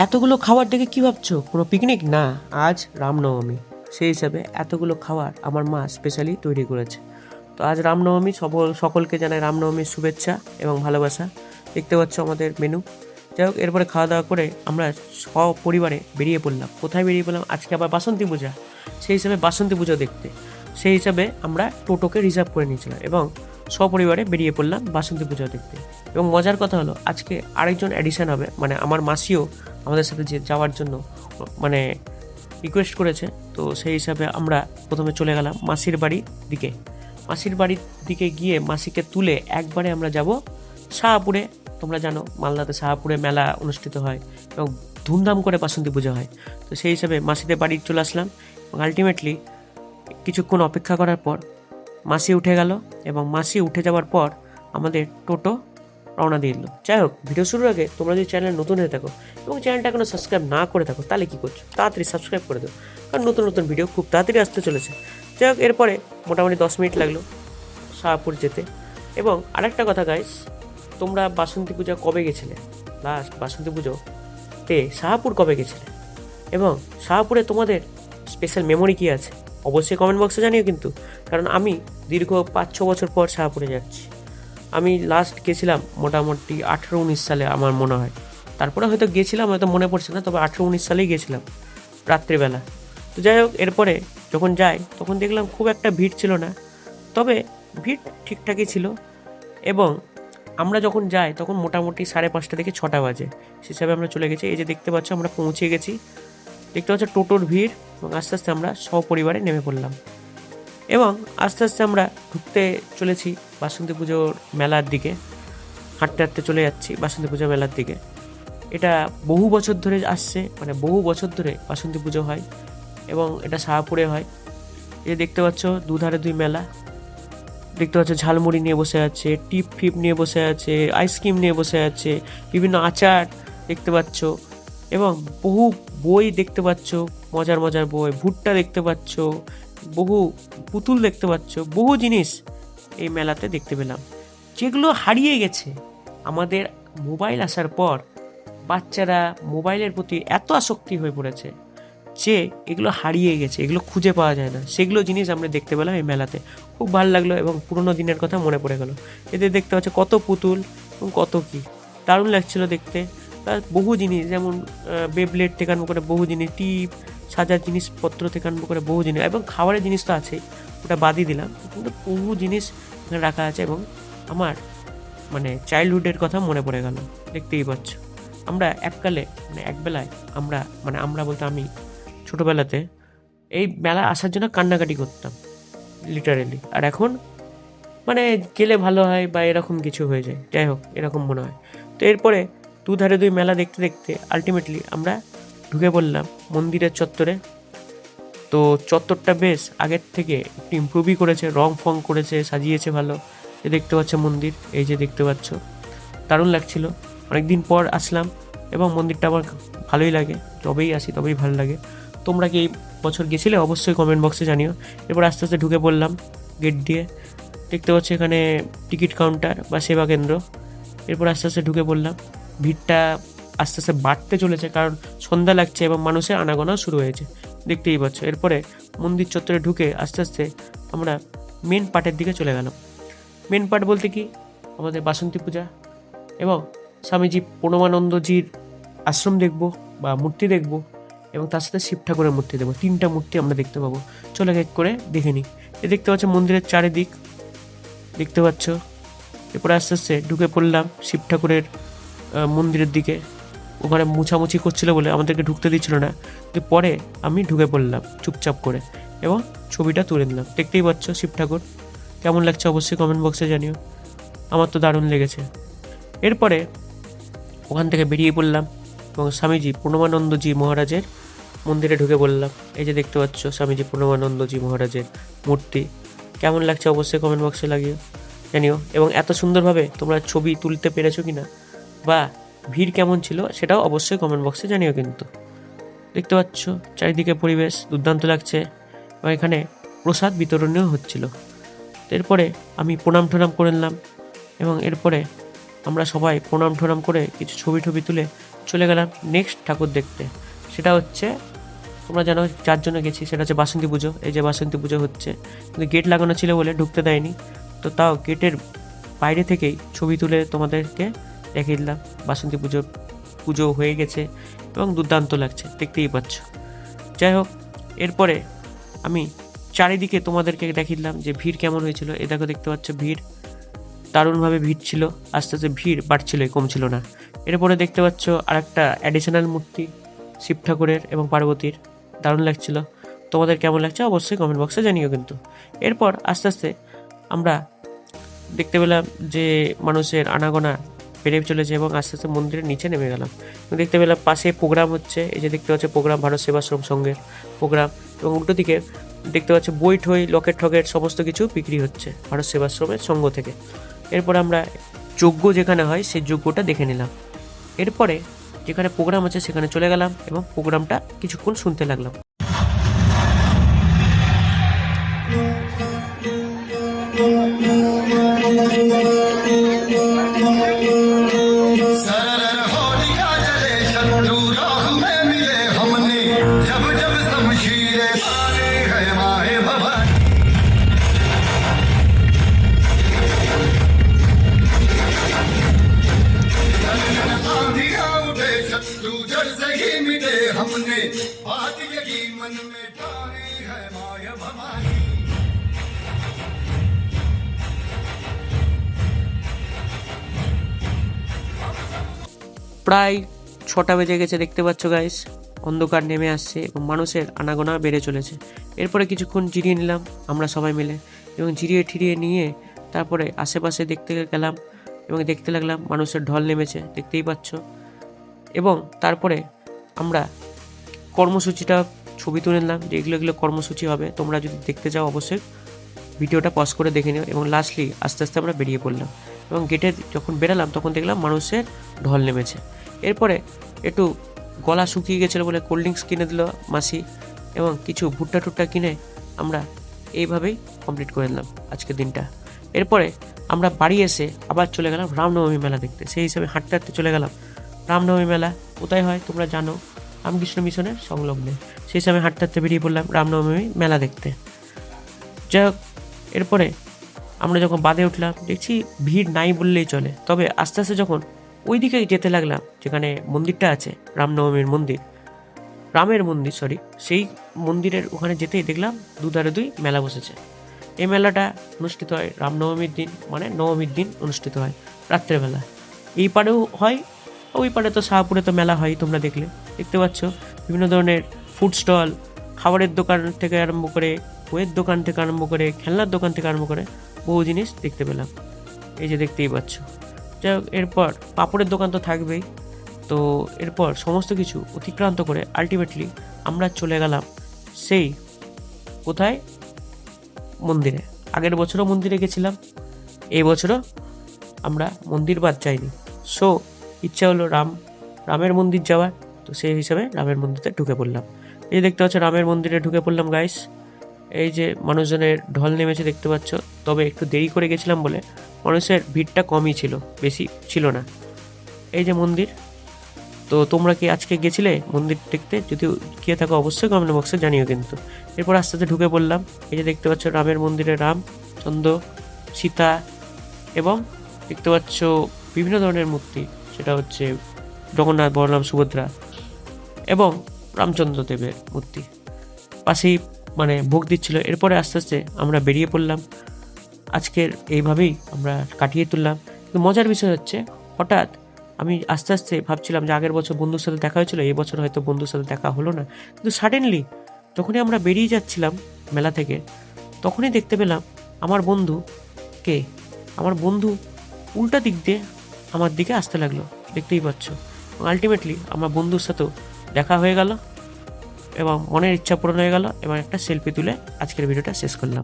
এতগুলো খাবার দেখে কি ভাবছো কোনো পিকনিক না, আজ রামনবমী। সেই হিসাবে এতগুলো খাবার আমার মা স্পেশালি তৈরি করেছে। তো আজ রামনবমী, সকলকে জানাই রামনবমীর শুভেচ্ছা এবং ভালোবাসা। দেখতে পাচ্ছ আমাদের মেনু। যাই হোক, এরপরে খাওয়া দাওয়া করে আমরা সপরিবারে বেরিয়ে পড়লাম। কোথায় বেরিয়ে পড়লাম? আজকে আবার বাসন্তী পূজা, সেই হিসাবে বাসন্তী পুজো দেখতে। সেই হিসাবে আমরা টোটোকে রিজার্ভ করে নিয়েছিলাম এবং সপরিবারে বেরিয়ে পড়লাম বাসন্তী পুজো দেখতে। এবং মজার কথা হলো, আজকে আরেকজন অ্যাডিশন হবে, মানে আমার মাসিও আমাদের সাথে যাওয়ার জন্য মানে রিকোয়েস্ট করেছে। তো সেই হিসাবে আমরা প্রথমে চলে গেলাম মাসির বাড়ির দিকে। মাসির বাড়ির দিকে গিয়ে মাসিকে তুলে একবারে আমরা যাব শাহপুরে। তোমরা জানো মালদাতে শাহপুরে মেলা অনুষ্ঠিত হয় এবং ধুমধাম করে বাসন্তী পুজো হয়। তো সেই হিসাবে মাসিদের বাড়ি চলে আসলাম এবং আলটিমেটলি কিছুক্ষণ অপেক্ষা করার পর মাসি উঠে গেল এবং মাসি উঠে যাওয়ার পর আমাদের টোটো রওনা দিয়ে দিল। যাই হোক, ভিডিও শুরুর আগে তোমরা যদি চ্যানেল নতুন হয়ে থাকো এবং চ্যানেলটা এখনো সাবস্ক্রাইব না করে থাকো তাহলে কী করছো, তাড়াতাড়ি সাবস্ক্রাইব করে দাও, কারণ নতুন নতুন ভিডিও খুব তাড়াতাড়ি আসতে চলেছে। যাই হোক, এরপরে মোটামুটি 10 মিনিট লাগলো শাহপুর যেতে। এবং আরেকটা কথা গাইস, তোমরা বাসন্তী পূজা কবে গেছিলে? লাস্ট বাসন্তী পুজোতে শাহপুর কবে গেছিলে? এবং শাহপুরে তোমাদের স্পেশাল মেমোরি কী আছে অবশ্যই কমেন্ট বক্সে জানিও কিন্তু, কারণ আমি দীর্ঘ 5-6 বছর পর শাহপুরে যাচ্ছি। আমি লাস্ট গেছিলাম মোটামুটি 18-19 সালে আমার মনে হয়, তারপরে হয়তো গেছিলাম, হয়তো মনে পড়ছে না, তবে 18-19 সালেই গেছিলাম রাত্রিবেলা। তো যাই হোক, এরপরে যখন যাই তখন দেখলাম খুব একটা ভিড় ছিল না, তবে ভিড় ঠিকঠাকই ছিল। এবং আমরা যখন যাই তখন মোটামুটি 5:30 থেকে 6টা বাজে, সে হিসাবে আমরা চলে গেছি। এই যে দেখতে পাচ্ছ আমরা পৌঁছে গেছি, দেখতে পাচ্ছ টোটোর ভিড়। এবং আস্তে আস্তে আমরা সপরিবারে নেমে পড়লাম এবং আস্তে আস্তে আমরা ঢুকতে চলেছি বাসন্তী পুজোর মেলার দিকে। হাঁটতে হাঁটতে চলে যাচ্ছি বাসন্তী পুজো মেলার দিকে। এটা বহু বছর ধরে আসছে, মানে বহু বছর ধরে বাসন্তী পুজো হয় এবং এটা শাহপুরে হয়। এই দেখতে পাচ্ছ দুধারে দুই মেলা, দেখতে পাচ্ছ ঝালমুড়ি নিয়ে বসে আছে, টিপ ফিপ নিয়ে বসে আছে, আইসক্রিম নিয়ে বসে আছে, বিভিন্ন আচার দেখতে পাচ্ছ এবং বহু বই দেখতে পাচ্ছ, মজার মজার বই, ভুট্টা দেখতে পাচ্ছ, বহু পুতুল দেখতে পাচ্ছ, বহু জিনিস এই মেলাতে দেখতে পেলাম যেগুলো হারিয়ে গেছে। আমাদের মোবাইল আসার পর বাচ্চারা মোবাইলের প্রতি এত আসক্তি হয়ে পড়েছে যে এগুলো হারিয়ে গেছে, এগুলো খুঁজে পাওয়া যায় না। সেগুলো জিনিস আমরা দেখতে পেলাম এই মেলাতে, খুব ভালো লাগলো এবং পুরোনো দিনের কথা মনে পড়ে গেল। এতে দেখতে পাচ্ছ কত পুতুল এবং কত কি দারুণ লাগছিল দেখতে। তার বহু জিনিস, যেমন বেবলেট থেকে আরম্ভ করে বহু জিনিস, টিপ, সাজার জিনিসপত্র থেকে আরম্ভ করে বহু জিনিস, এবং খাবারের জিনিস তো আছেই, ওটা বাদই দিলাম, কিন্তু বহু জিনিস এখানে রাখা আছে এবং আমার মানে চাইল্ডহুডের কথা মনে পড়ে গেল। দেখতেই পাচ্ছ আমরা এককালে মানে একবেলায় আমরা বলতে আমি ছোটোবেলাতে এই মেলা আসার জন্য কান্নাকাটি করতাম লিটারেলি, আর এখন মানে গেলে ভালো হয় বা এরকম কিছু হয়ে যায়। যাই হোক, এরকম মনে হয়। তো এরপরে দুধারে দুই মেলা দেখতে দেখতে আলটিমেটলি আমরা ঢুকে পড়লাম মন্দিরের চত্বরে। তো চত্বরটা বেশ আগের থেকে একটু ইমপ্রুভই করেছে, রং ফং করেছে, সাজিয়েছে ভালো। এ দেখতে পাচ্ছ মন্দির, এই যে দেখতে পাচ্ছ, দারুণ লাগছিল। অনেকদিন পর আসলাম এবং মন্দিরটা আমার ভালোই লাগে, যবেই আসি তবেই ভালো লাগে। তোমরা কি এই বছর গেছিলে? অবশ্যই কমেন্ট বক্সে জানিও। এরপর আস্তে আস্তে ঢুকে পড়লাম গেট দিয়ে, দেখতে পাচ্ছি এখানে টিকিট কাউন্টার বা সেবা কেন্দ্র। এরপর আস্তে আস্তে ঢুকে পড়লাম। ভিড়টা আস্তে আস্তে বাড়তে চলেছে, কারণ সন্ধ্যা লাগছে এবং মানুষের আনাগোনাও শুরু হয়েছে, দেখতেই পাচ্ছ। এরপরে মন্দির চত্বরে ঢুকে আস্তে আস্তে আমরা মেন পার্টের দিকে চলে গেলাম। মেন পার্ট বলতে কি, আমাদের বাসন্তী পূজা এবং স্বামীজি প্রণবানন্দজির আশ্রম দেখব বা মূর্তি দেখব, এবং তার সাথে শিব ঠাকুরের মূর্তি দেখবো। 3টা মূর্তি আমরা দেখতে পাবো। চলে এক করে দেখে নিই। এ দেখতে পাচ্ছ মন্দিরের চারিদিক, দেখতে পাচ্ছ। এরপরে আস্তে আস্তে ঢুকে পড়লাম শিব ঠাকুরের মন্দিরের দিকে। ওখানে মুছামুছি করছিল বলে আমাদেরকে ঢুকতে দিচ্ছিল না, কিন্তু পরে আমি ঢুকে পড়লাম চুপচাপ করে এবং ছবিটা তুলে নিলাম। দেখতেই পাচ্ছ শিব ঠাকুর, কেমন লাগছে অবশ্যই কমেন্ট বক্সে জানিও। আমার তো দারুণ লেগেছে। এরপরে ওখান থেকে বেরিয়ে পড়লাম এবং স্বামীজি প্রণবানন্দজি মহারাজের মন্দিরে ঢুকে পড়লাম। এই যে দেখতে পাচ্ছ স্বামীজি প্রণবানন্দজি মহারাজের মূর্তি, কেমন লাগছে অবশ্যই কমেন্ট বক্সে জানিও। এবং এত সুন্দরভাবে তোমরা ছবি তুলতে পেরেছো কিনা বা ভিড় কেমন ছিল সেটাও অবশ্যই কমেন্ট বক্সে জানিও কিন্তু। দেখতে পাচ্ছ চারিদিকে পরিবেশ দুর্দান্ত লাগছে এবং এখানে প্রসাদ বিতরণীয় হচ্ছিল। এরপরে আমি প্রণাম করে নিলাম এবং এরপরে আমরা সবাই প্রণাম করে কিছু ছবি তুলে চলে গেলাম নেক্সট ঠাকুর দেখতে। সেটা হচ্ছে, তোমরা জানো যার জন্য গেছি, সেটা হচ্ছে বাসন্তী পুজো। এই যে বাসন্তী পুজো হচ্ছে, কিন্তু গেট লাগানো ছিল বলে ঢুকতে দেয়নি। তো তাও গেটের বাইরে থেকেই ছবি তুলে তোমাদেরকে দেখিয়ে দিলাম। বাসন্তী পুজো হয়ে গেছে এবং দুর্দান্ত লাগছে, দেখতেই পাচ্ছ। যাই হোক, এরপরে আমি চারিদিকে তোমাদেরকে দেখিয়ে দিলাম যে ভিড় কেমন হয়েছিল। এ দেখো, দেখতে পাচ্ছ ভিড়, দারুণভাবে ভিড় ছিল। আস্তে আস্তে ভিড় বাড়ছিল, কমছিল না। এরপরে দেখতে পাচ্ছ আরেকটা অ্যাডিশনাল মূর্তি শিব ঠাকুরের এবং পার্বতীর, দারুণ লাগছিল। তোমাদের কেমন লাগছে অবশ্যই কমেন্ট বক্সে জানিও কিন্তু। এরপর আস্তে আস্তে আমরা দেখতে পেলাম যে মানুষের আনাগোনা বেড়ে চলেছে এবং আস্তে আস্তে মন্দিরের নিচে নেমে গেলাম। দেখতে পেলাম পাশে প্রোগ্রাম হচ্ছে। এই যে দেখতে পাচ্ছ প্রোগ্রাম, ভারত সেবাশ্রম সংঘের প্রোগ্রাম। এবং উল্টো দিকে দেখতে পাচ্ছ বই ঠই, লকেট ঠকেট সমস্ত কিছু বিক্রি হচ্ছে ভারত সেবাশ্রমের সংঘ থেকে। এরপর আমরা যজ্ঞ যেখানে হয় সেই যজ্ঞটা দেখে নিলাম। এরপরে যেখানে প্রোগ্রাম আছে সেখানে চলে গেলাম এবং প্রোগ্রামটা কিছুক্ষণ শুনতে লাগলাম। প্রায় 6টা বেজে গেছে, দেখতে পাচ্ছ গাইস। অন্ধকার নেমে আসছে এবং মানুষের আনাগোনা বেড়ে চলেছে। এরপরে কিছুক্ষণ জিরিয়ে নিলাম আমরা সবাই মিলে, এবং জিরিয়ে ঠিরিয়ে নিয়ে তারপরে আশেপাশে দেখতে গেলাম এবং দেখতে লাগলাম মানুষের ঢল নেমেছে, দেখতেই পাচ্ছ। এবং তারপরে আমরা কর্মসূচিটা ছবি তুলে নিলাম যে এগুলো কর্মসূচি হবে। তোমরা যদি দেখতে চাও অবশ্যই ভিডিওটা পজ করে দেখে নিও। এবং লাস্টলি আস্তে আস্তে আমরা বেরিয়ে পড়লাম এবং গেটে যখন বেরালাম তখন দেখলাম মানুষের ঢল নেমেছে। এরপরে একটু গলা শুকিয়ে গেছিলো বলে কোল্ড ড্রিঙ্কস কিনে দিল মাসি এবং কিছু ভুট্টা টুট্টা কিনে আমরা এইভাবেই কমপ্লিট করে নিলাম আজকের দিনটা। এরপরে আমরা বাড়ি এসে আবার চলে গেলাম রামনবমী মেলা দেখতে। সেই হিসাবে হাঁটতে হাঁটতে চলে গেলাম। রামনবমী মেলা কোথায় হয় তোমরা জানো, রামকৃষ্ণ মিশনের সংলগ্নে। সেই হিসাবে হাঁটতে হাঁটতে বেরিয়ে পড়লাম রামনবমী মেলা দেখতে। যাই হোক, এরপরে আমরা যখন বাদে উঠলাম দেখছি ভিড় নাই বললেই চলে। তবে আস্তে আস্তে যখন ওই দিকে যেতে লাগলাম যেখানে মন্দিরটা আছে, রামের মন্দির সেই মন্দিরের ওখানে যেতেই দেখলাম দুধারে দুই মেলা বসেছে। এই মেলাটা অনুষ্ঠিত হয় রামনবমীর দিন, মানে নবমীর দিন অনুষ্ঠিত হয় রাত্রেবেলা। এই পারেও হয়, ওই পারে তো শাহপুরে তো মেলা হয়, তোমরা দেখতে পাচ্ছ বিভিন্ন ধরনের ফুড স্টল, খাবারের দোকান থেকে আরম্ভ করে, বইয়ের দোকান থেকে আরম্ভ করে, খেলনার দোকান থেকে আরম্ভ করে বহু জিনিস দেখতে পেলাম। এই যে দেখতেই পাচ্ছ। যাই হোক, এরপর পাপড়ের দোকান তো থাকবেই। তো এরপর সমস্ত কিছু অতিক্রান্ত করে আলটিমেটলি আমরা চলে গেলাম সেই কোথায়, মন্দিরে। আগের বছরও মন্দিরে গেছিলাম, এই বছরও আমরা মন্দির বাদ যাইনি। সো ইচ্ছা হলো রামের মন্দির যাওয়ার, তো সেই হিসাবে রামের মন্দিরে ঢুকে পড়লাম। এই দেখতে পাচ্ছ রামের মন্দিরে ঢুকে পড়লাম গাইস। এই যে মানুষজনের ঢল নেমেছে দেখতে পাচ্ছ। তবে একটু দেরি করে গেছিলাম বলে মানুষের ভিড়টা কমই ছিল, বেশি ছিল না। এই যে মন্দির, তো তোমরা কি আজকে গেছিলে মন্দির দেখতে? যদি গিয়ে থাকো অবশ্যই কমেন্ট বক্সে জানিও কিন্তু। এরপর আস্তে আস্তে ঢুকে পড়লাম। এই যে দেখতে পাচ্ছ রামের মন্দিরে রামচন্দ্র, সীতা এবং দেখতে পাচ্ছ বিভিন্ন ধরনের মূর্তি, সেটা হচ্ছে জগন্নাথ, বলরাম, সুভদ্রা এবং রামচন্দ্র দেবের মূর্তি পাশেই মানে ভোগ দিচ্ছিল। এরপরে আস্তে আস্তে আমরা বেরিয়ে পড়লাম। আজকের এইভাবেই আমরা কাটিয়ে তুললাম। কিন্তু মজার বিষয় হচ্ছে, হঠাৎ আমি আস্তে আস্তে ভাবছিলাম যে আগের বছর বন্ধুর সাথে দেখা হয়েছিল, এই বছর হয়তো বন্ধুর সাথে দেখা হলো না। কিন্তু সাডেনলি যখনই আমরা বেরিয়ে যাচ্ছিলাম মেলা থেকে, তখনই দেখতে পেলাম আমার বন্ধু উল্টা দিক দিয়ে আমার দিকে আসতে লাগলো, দেখতেই পাচ্ছ। আলটিমেটলি আমার বন্ধুর সাথেও দেখা হয়ে গেল এবং মনের ইচ্ছা পূরণ হয়ে গেল এবং একটা সেলফি তুলে আজকের ভিডিওটা শেষ করলাম।